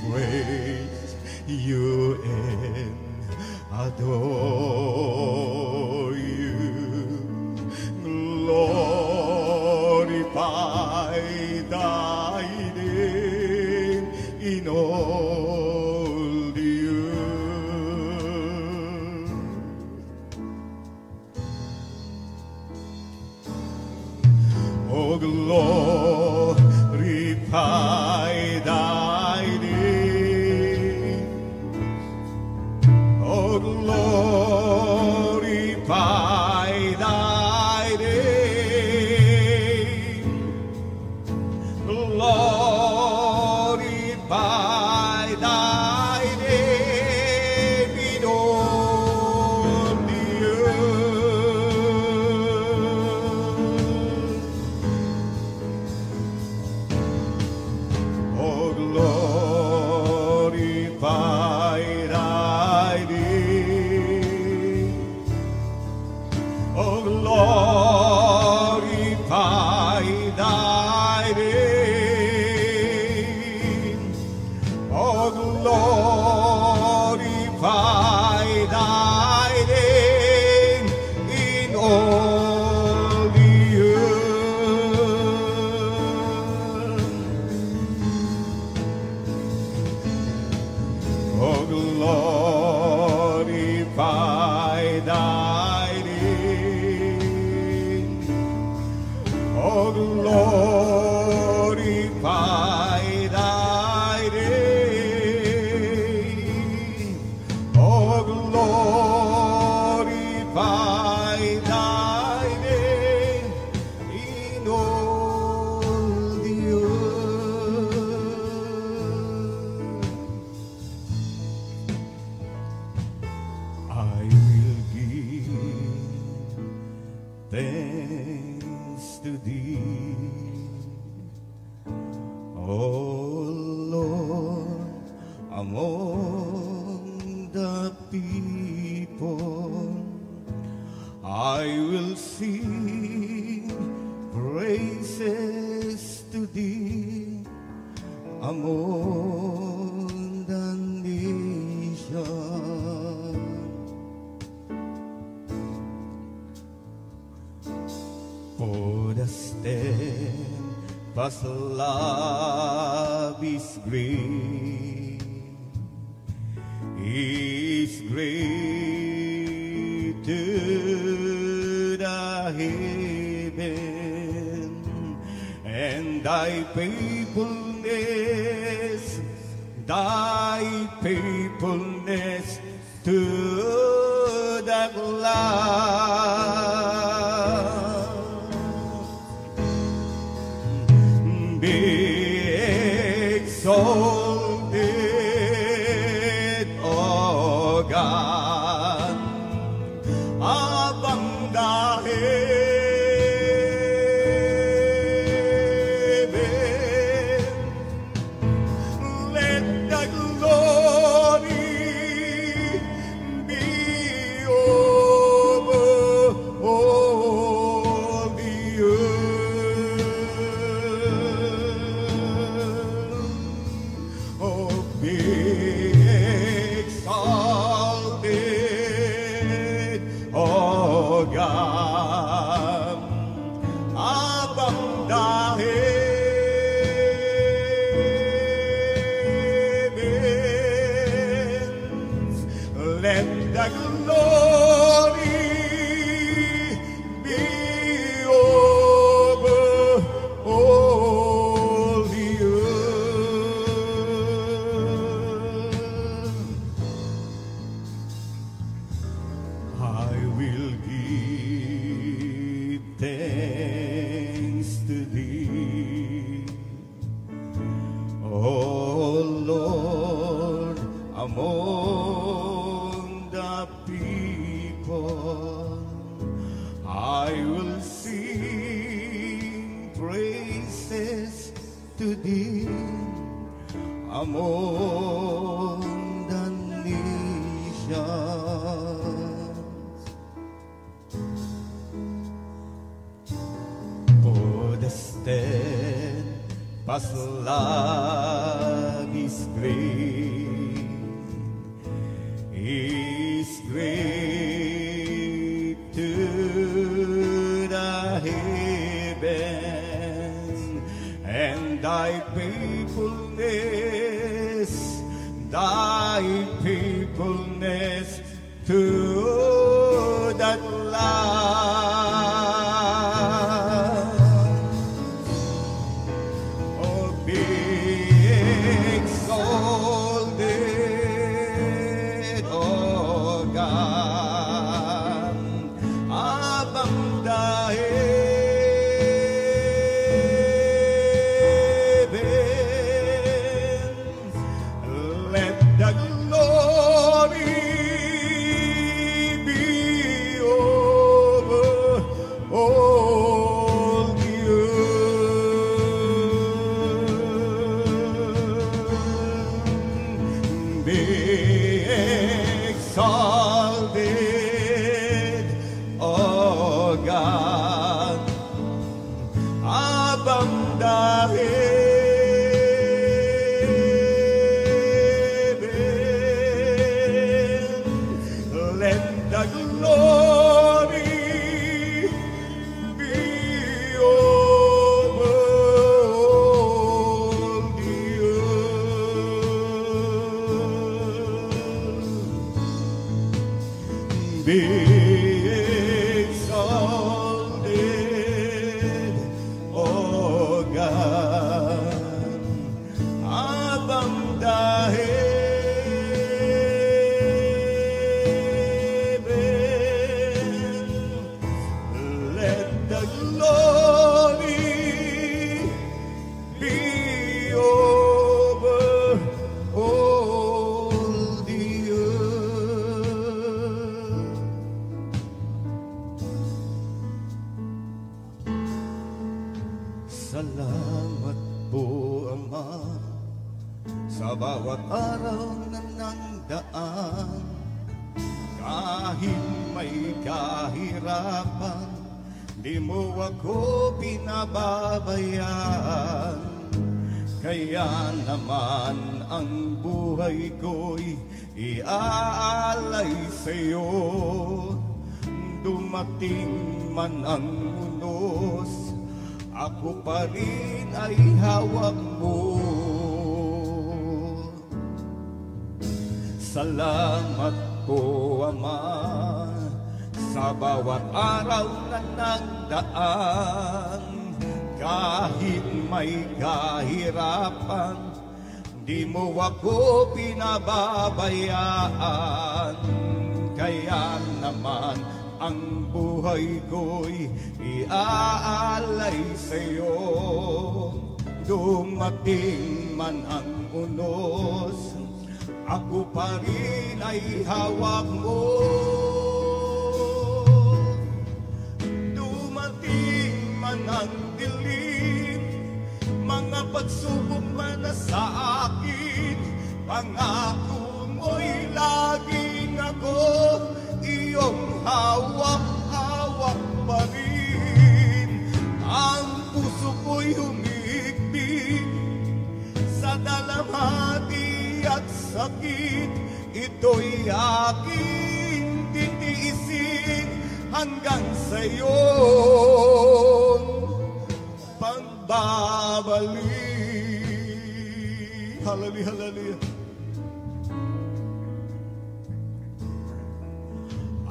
praise you and adore you. Glorify thy name in all the earth. Oh, glorify thy name. Oh, glorify thy name. Glorify thy name in all the earth. Oh, glorify thy name. Oh, glorify thy name. Oh, glorify thy name in all the earth. Oh, glorify thy name. Oh, glorify thy name. Oh, glorify thy name in all the earth. I will give thanks to thee, oh Lord, among the people. I will sing praises to thee among the nations. For the steadfast love is great, is great to the heaven, and thy faithfulness to the land. Be exalted, O God, above the heaven. Let the glory be over all the earth. Oh, be exalted, O God, above the heavens. Let the glory be over all the earth. I will give thanks to thee, O Lord, among the people. I will sing praises to thee among the nations. For the steadfast love is great, thy faithfulness to that land. Oh, be exalted, O God, abang heavens. Let the glory be over all the earth. Be exalted, O God, abang heavens. Let the glory be over all the earth. Be exalted, O God, abang heavens. Let the glory be over all the earth. Salamat po, Ama, sa bawat araw na nandaan. Kahit may kahirapan, di mo ako pinababayaan. Kaya naman ang buhay ko'y iaalay sa'yo. Dumating man ang unos, ako pa rin ay hawak mo. Salamat po, Ama, sa bawat araw na nagdaan. Kahit may kahirapan, di mo ako pinababayaan. Kaya naman ang buhay ko'y iaalay sa'yo. Dumating man ang unos, ako pa rin ay hawak mo. Dumating man ang dilim, mga pagsubok man na sa akin, pangako mo'y laging ako iyong hawak-hawak pa rin. Ang puso ko'y humigpig sa dalamhati at sakit. Ito'y aking titiisin hanggang sa'yo pagbabalik. Hallelujah, hallelujah.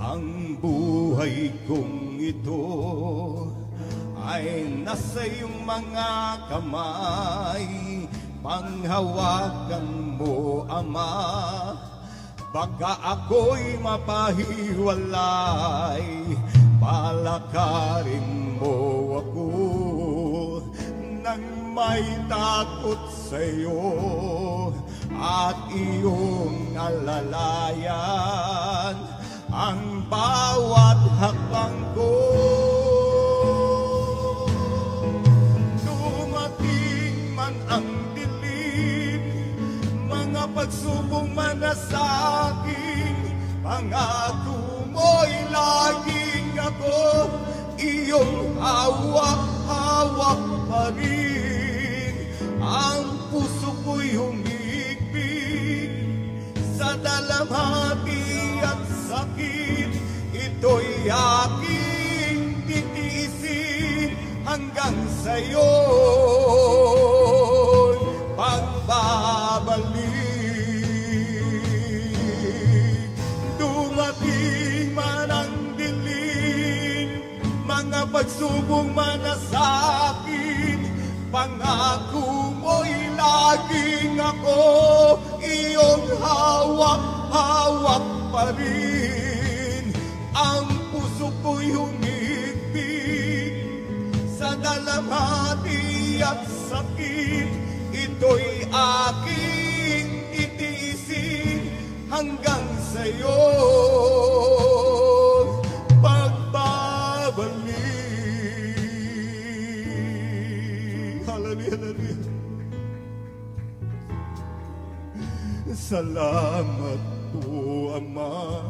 Ang buhay kong ito ay nasa iyong mga kamay. Panghawakan mo, Ama, baka ako'y mapahiwalay. Palakarin mo ako nang may takot sa'yo at iyong alalayan ang bawat hakbang ko. Dumating man ang dilim, mga pagsubok man na sa akin, pangako mo'y laging ako iyong hawak-hawak pa rin. Ang puso ko'y humigpig sa dalamhati at sakit. Ito'y aking titiisin hanggang sa'yo pagbabalik. pagsubok man na sa akin, pangako mo'y laging ako iyong hawak-hawak pa rin. Ang puso ko'y humihigpit sa dalamhati at sakit, ito'y aking titiisin hanggang sa'yo pagbabalik. Hallelujah, hallelujah. Salamat po, Ama,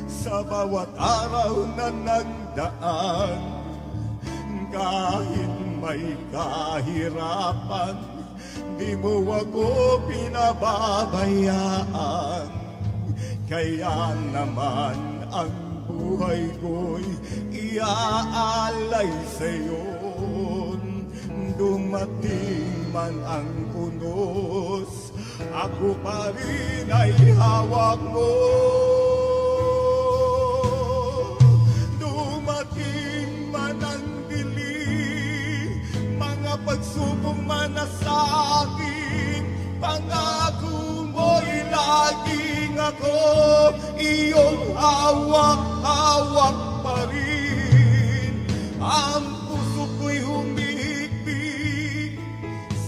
sa bawat araw na nagdaan. Kahit may kahirapan, di mo ako pinababayaan. Kaya naman ang buhay ko'y iaalay sa'yo. Dumating man ang unos, ako pa rin ay hawak mo. Dumating man ang dilim, mga pagsubok man na sa akin, pangako mo'y laging ako iyong hawak-hawak pa rin. Ang puso ko'y humihigpit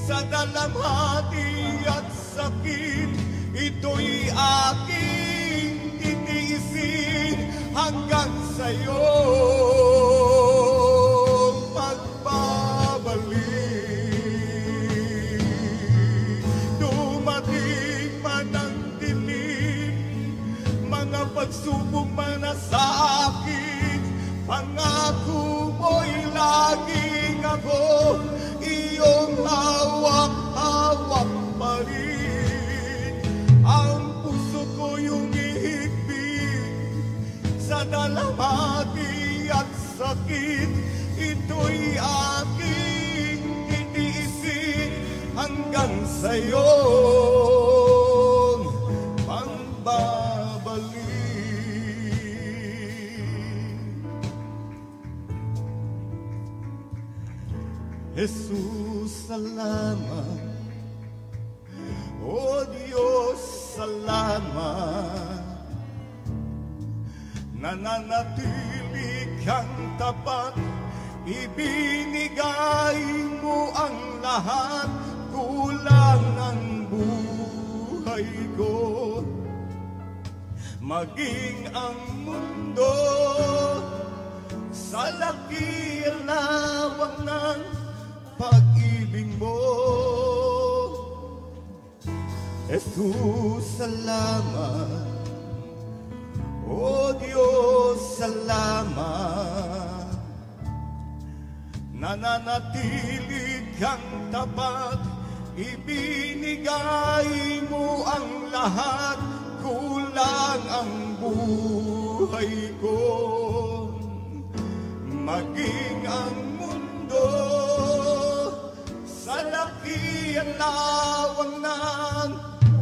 sa dalamhati at sakit, ito'y aking titiisin hanggang sa'yo pagbabalik. Dumating man ang dilim, mga pagsubok man na sa akin, pangako mo'y laging ako iyong hawak-hawak pa rin. Ang puso ko yung ihigpit sa dalamhati at sakit, ito'y aking titiisin hanggang sa'yo pagbabalik. Jesus, salamat. O Diyos, salamat. Nananatili kang tapat, ibinigay mo ang lahat, kulang ang buhay ko. Maging ang mundo sa laki at lawak ng pag-ibig mo. Jesus, salamat. O Diyos, salamat. Nananatili kang tapat, ibinigay mo ang lahat, kulang ang buhay ko. Maging ang mundo sa laki at lawak ng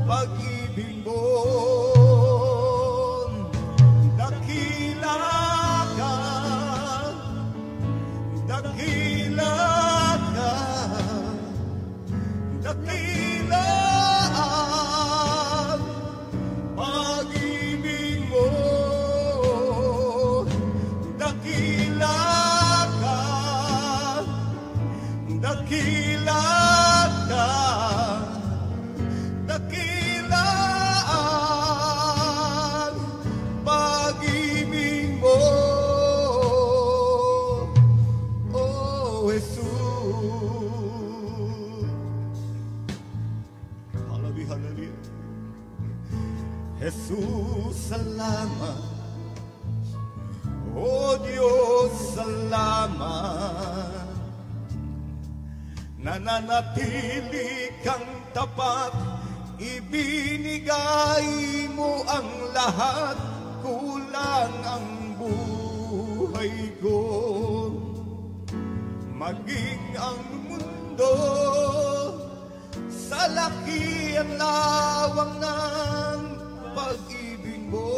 pag-ibig mo. Dakila ka, dakila ka, dakila ang pag-ibig mo. Dakila ka, dakila ka, dakila ang pag-ibig mo. Oh, Jesus. Hallelujah, hallelujah. Jesus, salamat. O Diyos, salamat. Nananatili kang tapat, ibinigay mo ang lahat, kulang ang buhay ko. Maging ang mundo sa laki at lawak ng pag-ibig mo.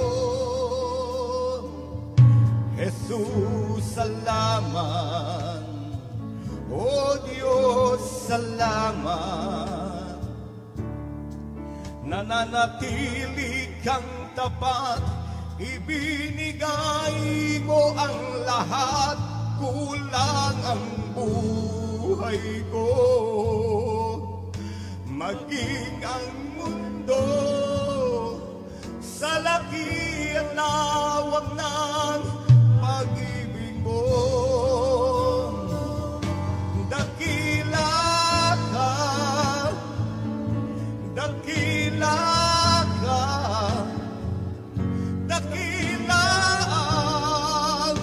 Jesus, salamat. O Diyos, salamat. Nananatili kang tapat, ibinigay mo ang lahat, kulang ang buhay ko. Maging ang mundo sa laki at lawak ng pag-ibig mo. Dakila ka, dakila ka, dakila ang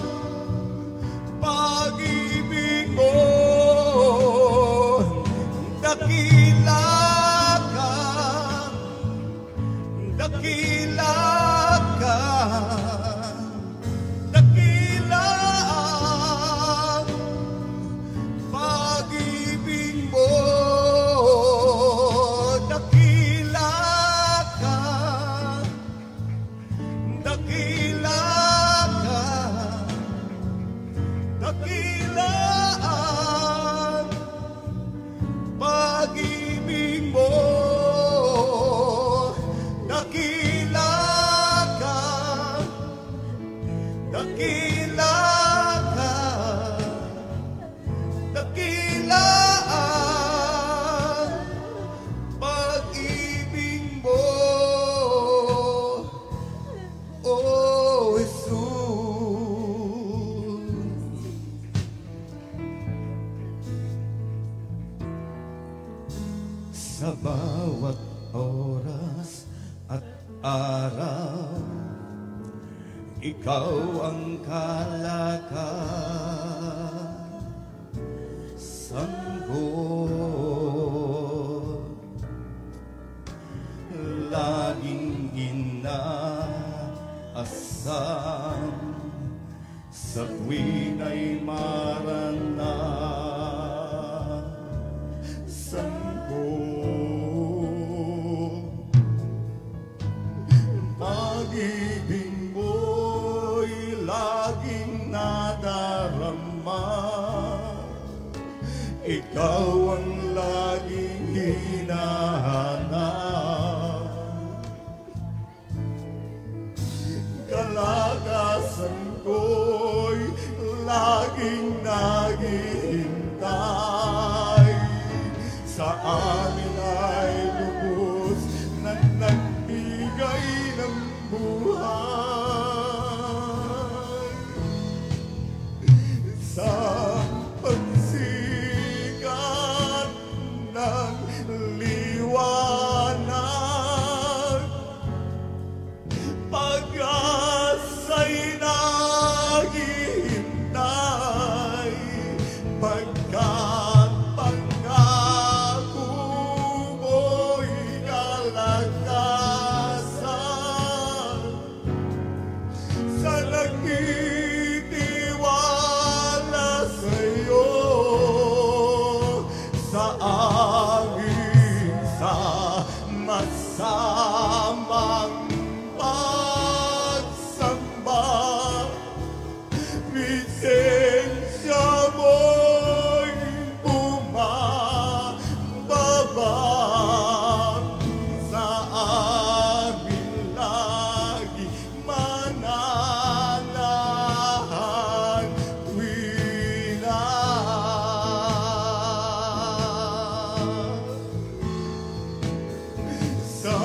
pag-ibig mo. Dakila ka, dakila ka, dakila ang pag-ibig mo. Dakila ka, dakila ka, dakila ang pag-ibig mo. Dakila ka, dakila ka, dakila ang pag-ibig mo, O Jesus. Sa bawat oras at araw, ikaw ang kalakal, sanggol, laging inaasam sa tuwin ay maranan, sanggol. Pag-ibig mo'y laging nadarama, ikaw ang laging hinahanap. Kalagasan ko'y laging naghihintay, sa amin ay lubos na nagbigay ng buhay. Sa pagsikat ng liwanag, pag-asa'y naghihintay, pagkat pangako mo'y kalakasan, sa nagtitiwala sa'yo, sa aming sama-samang pagsamba, presensya mo'y bumababa sa amin lagi mananahan tuwina. Sa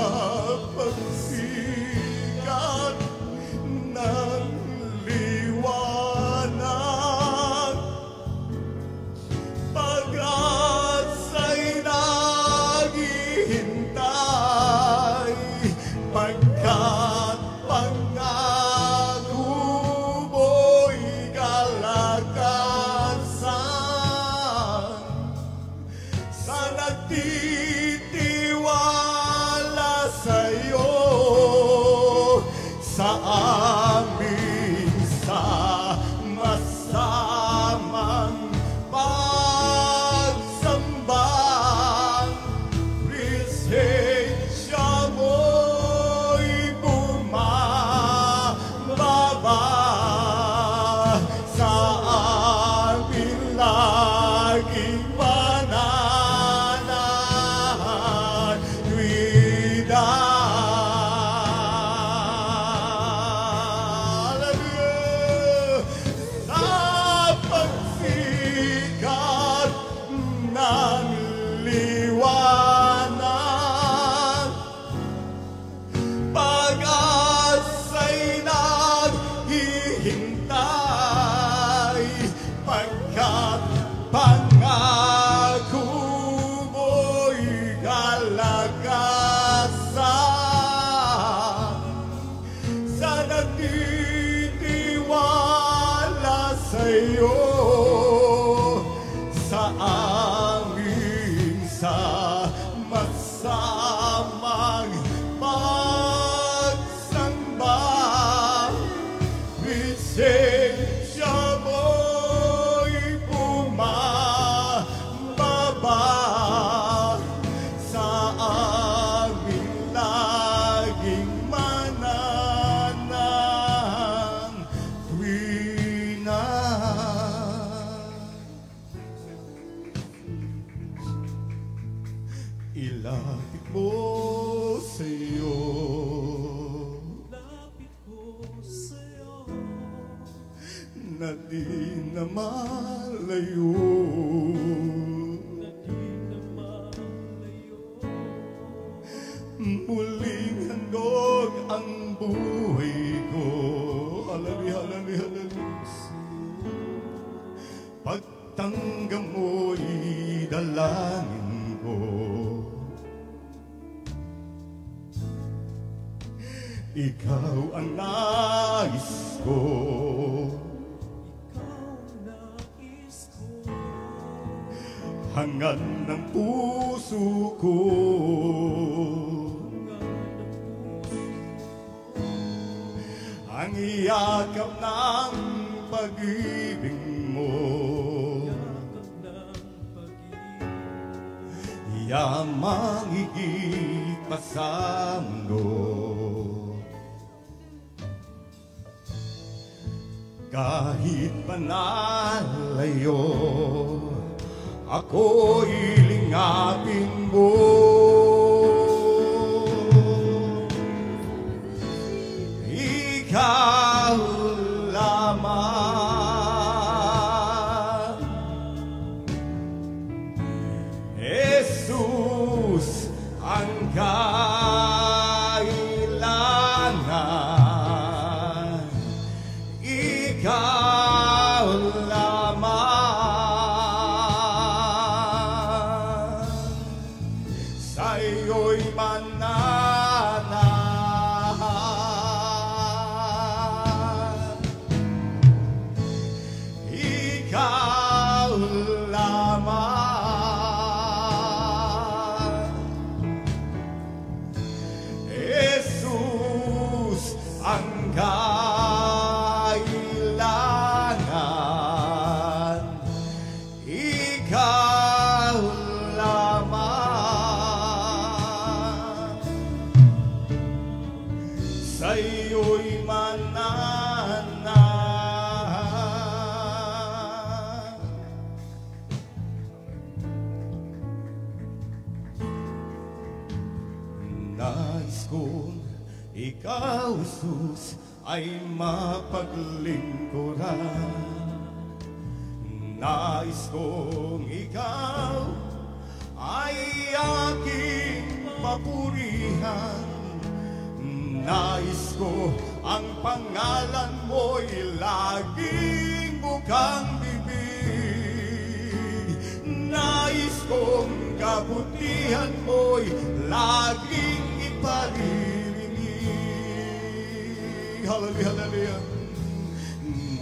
di na malayo. Muling handog ang buhay ko. Halali, halali, halali. Pagtanggap mo'y dalangin ko. Ikaw ang nais ko. Hangad ng puso ko. Ang iyakap ng pag-ibig mo. Yamang higit pa sa mundo. Kahit panalayo, ako'y lingapin mo. Ikaw lamang, Jesus ang kailangan. Ikaw lamang, sa'yo'y mananahan. Ikaw lamang, Jesus ang kailangan. Ikaw lamang, sa'yo'y mananahan. Nais kong ikaw, Jesus, ay mapaglingkuran. Nais kong ikaw ay aking papurihan. Nais ko ang pangalan mo'y laging bukang bibig. Nais kong kabutihan mo'y laging iparirinig. Hallelujah, hallelujah.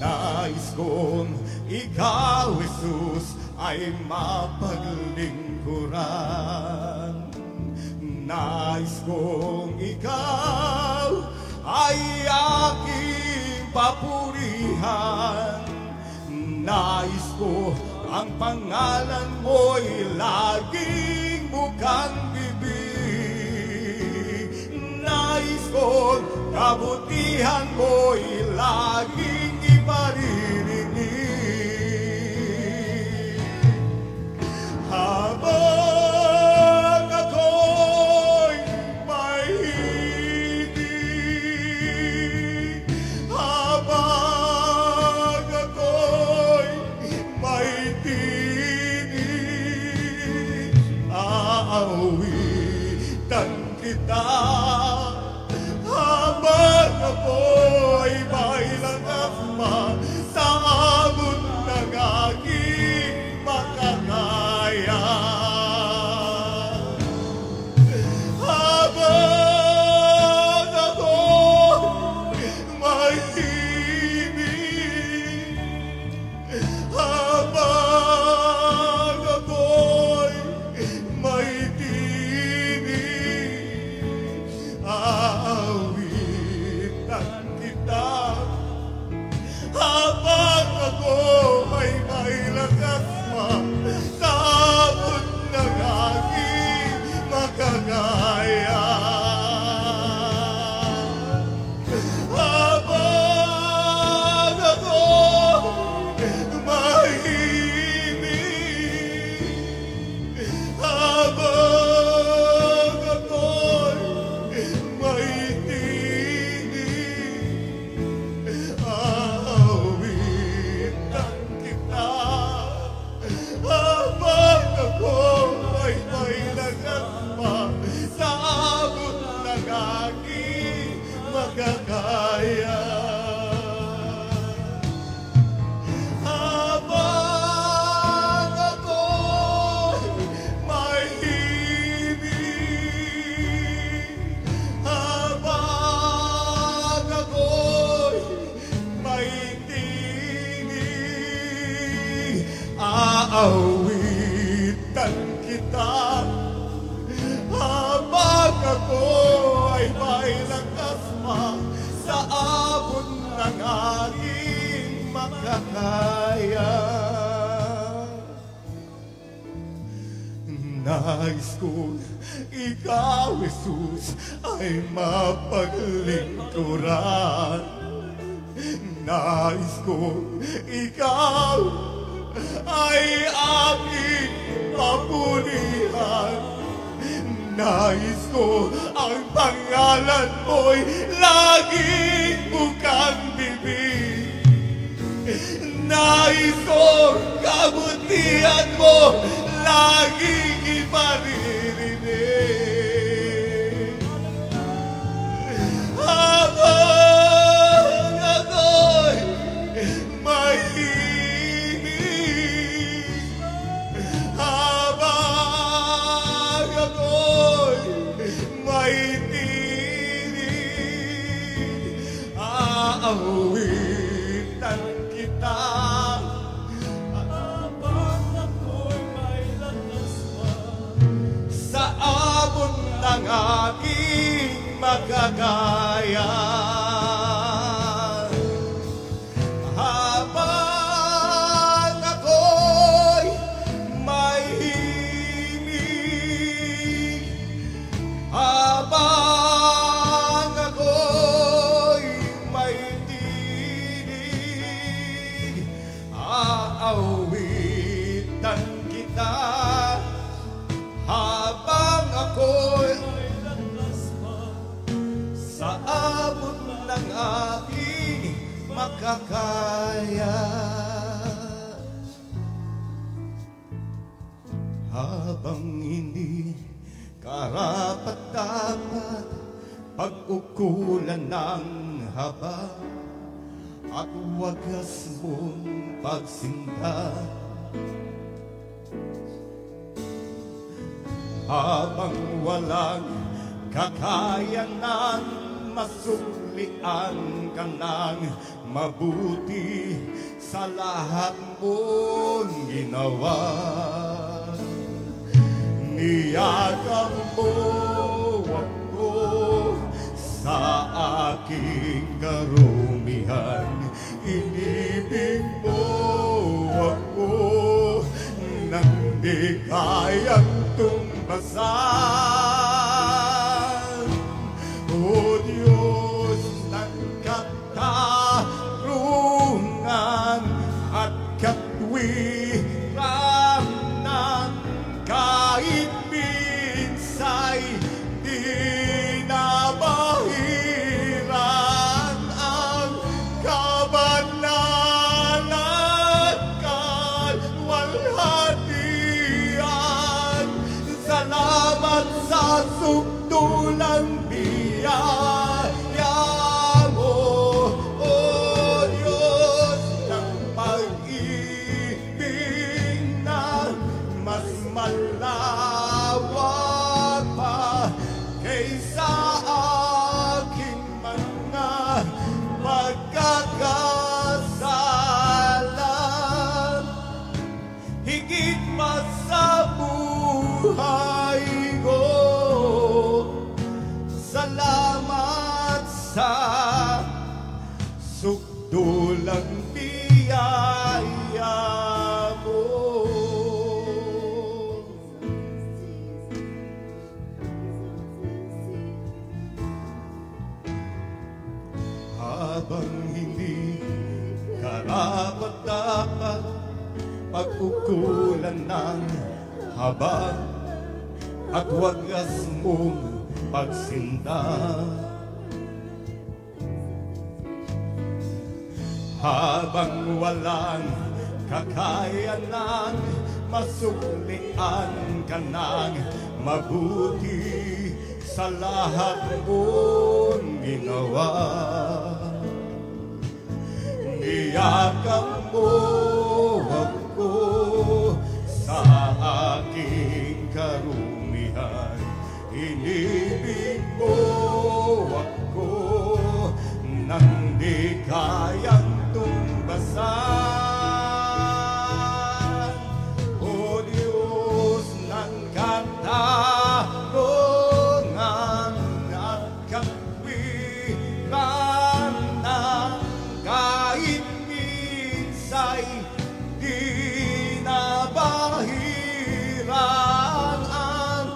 Nais kong ikaw, Jesus, ay mapaglingkuran. Nais kong ikaw ay aking papurihan. Nais ko ang pangalan mo'y laging bukang bibig. Nais ko kabutihan mo'y laging iparirinig. Habang ako'y may himig, habang ako'y may tinig, aawitan kita. Habang ako'y may langakma sa abot ng aking makakaya. Habang ako'y may himig, habang ako'y may tinig, kong ikaw, Jesus, ay mapaglingkuran. Nais kong ikaw ay aking papunihan. Nais ko ang pangalan mo'y laging bukang bibig. Nais ko kabutihan mo laging iparirinig. Habang ako'y mahimik, habang ako'y may tinig, aawitan kita. Habang ako'y may lakas pa, sa abot ng aking magagaya. Habang ako'y may himig, habang ako'y may tinig, aawitan kita. Habang ako'y sa abot ng aking makakaya. Habang hindi karapat-dapat pag-ukulan ng haba at wagas mong pagsinta. Habang walang kakayanan, masuklian ka ng mabuti sa lahat mong ginawa. Niyakap mo ako sa aking karumihan. Inibig mo ako nang di kayang tumbasan. O Diyos ng katarungan at katwiran, kahit minsa'y di nabahiran ang kabanalan at walhatian. Salamat sa sukdulang biyaya mo, O Diyos ng pag-ibig na mas malawak pa kaysa aking mga pagkakasala. Higit pa sa buhay ko, salamat sa sukdulang biyaya mo. Habang hindi karapat-dapat pag-ukulan ng haba at wagas mong pagsinta. Habang walang kakayanan, masuklian ka ng mabuti sa lahat mong ginawa. Niyakap mo ako sa aking karumihan. Inibig mo ako nang di kayang tumbasan. O Diyos ng katarungan at katwiran, kahit minsa'y di nabahiran ang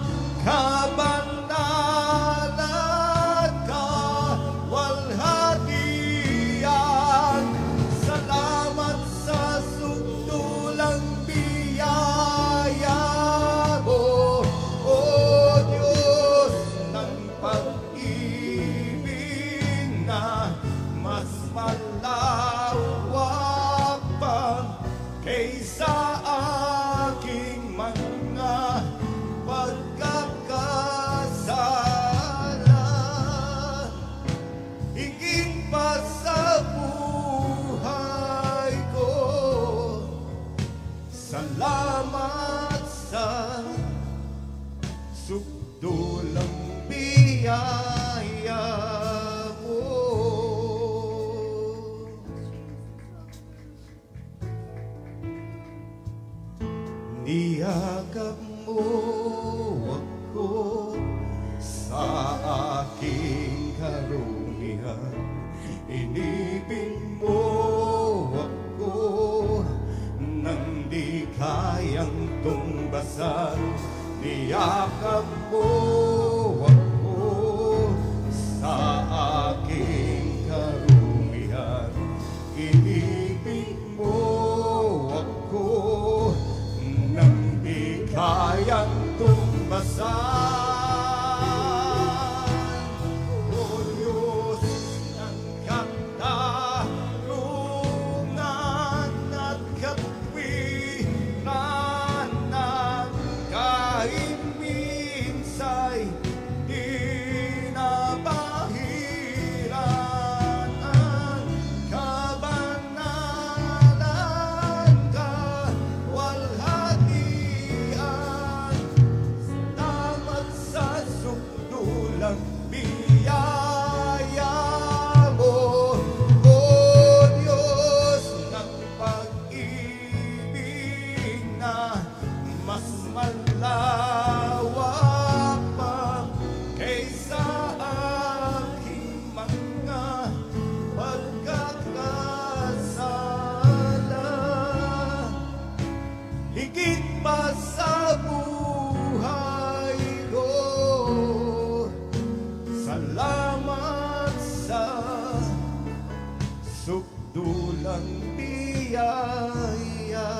sukdulang biyaya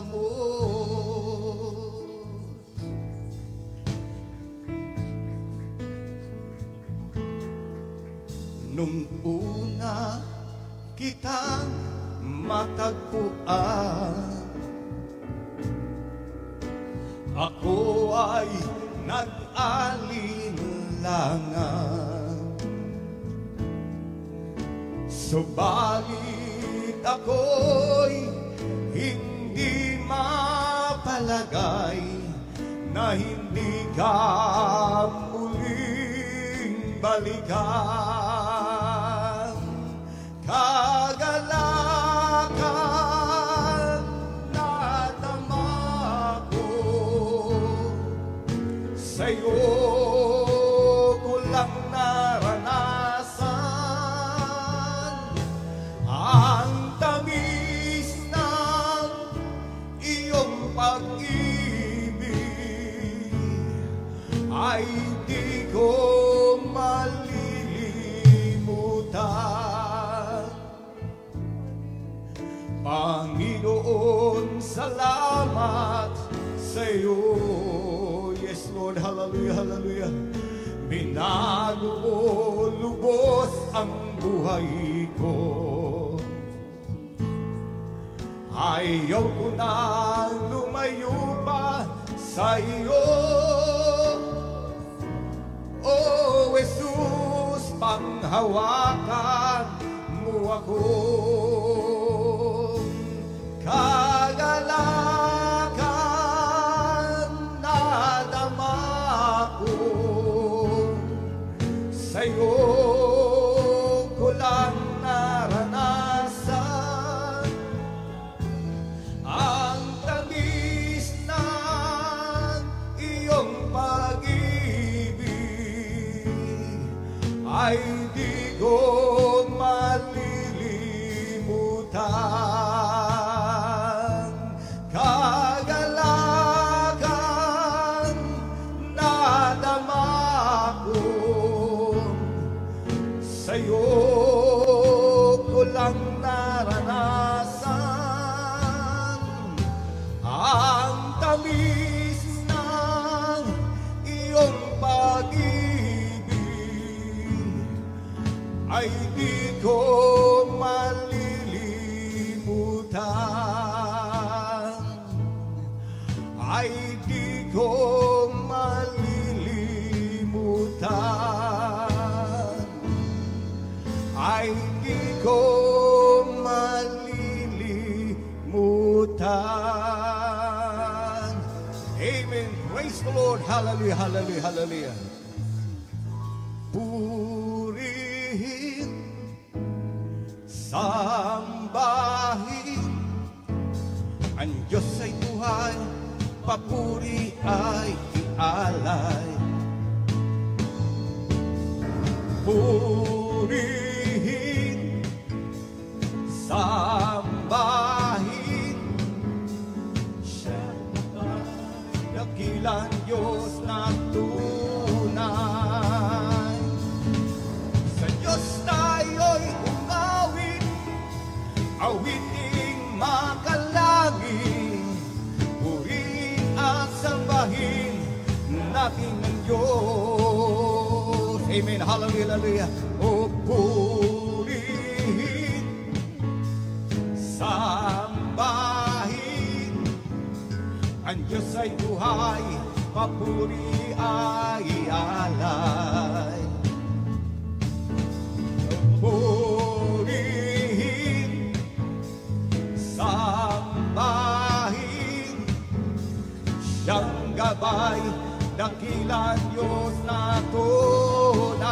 mo. Nung una kitang matagpuan, ako ay nag-alinlangan. Subalit ako'y hindi mapalagay na hindi ka muling balikan. Kagalakan na dama ko sa'yo ko lang naranasan ang tamis ng iyong pag-ibig, ay di ko malilimutan. Panginoon, salamat sa'yo. Yes, Lord, hallelujah, hallelujah. Binago mo lubos ang buhay ko. Ayaw ko na lumayo pa sa iyo. Oh, Jesus, panghawakan mo ako. Kagalakan na dama ko sa'yo ko lang naranasan ang tamis ng iyong pag-ibig, ay di ko malilimutan. Kagalakan na dama ko sa'yo ko lang naranasan ang tamis ng iyong pag-ibig, ay di ko malilimutan. Ay di ko malilimutan. Ay di ko malilimutan. Amen. Praise the Lord. Hallelujah, hallelujah, hallelujah. Purihin, sambahin ang Diyos ay buhay, papuri ay ialay. Purihin, sambahin siya, dakilang Diyos na tunay. Sa Diyos tayo'y umawit, awiting makalangin, purihin at sambahin natin ang Diyos. Amen. Hallelujah, hallelujah. O purihin, sambahin ang Diyos ay buhay, papuri ay alay. Purihin, sambahin siyang gabay, dakilang Diyos na tunay.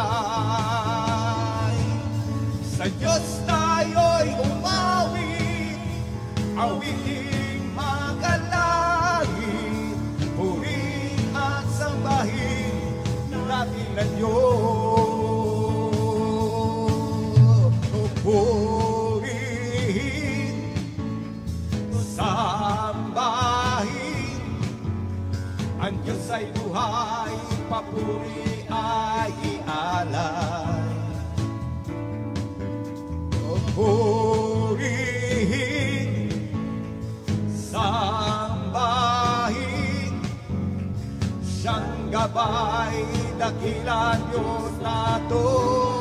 Sa Diyos tayo'y umawit, awiting magalangin, purihin at sambahin natin ang Diyos. Purihin, sambahin ang Diyos ay buhay, papuri ay ialay. sabay dakilan Diyos nato.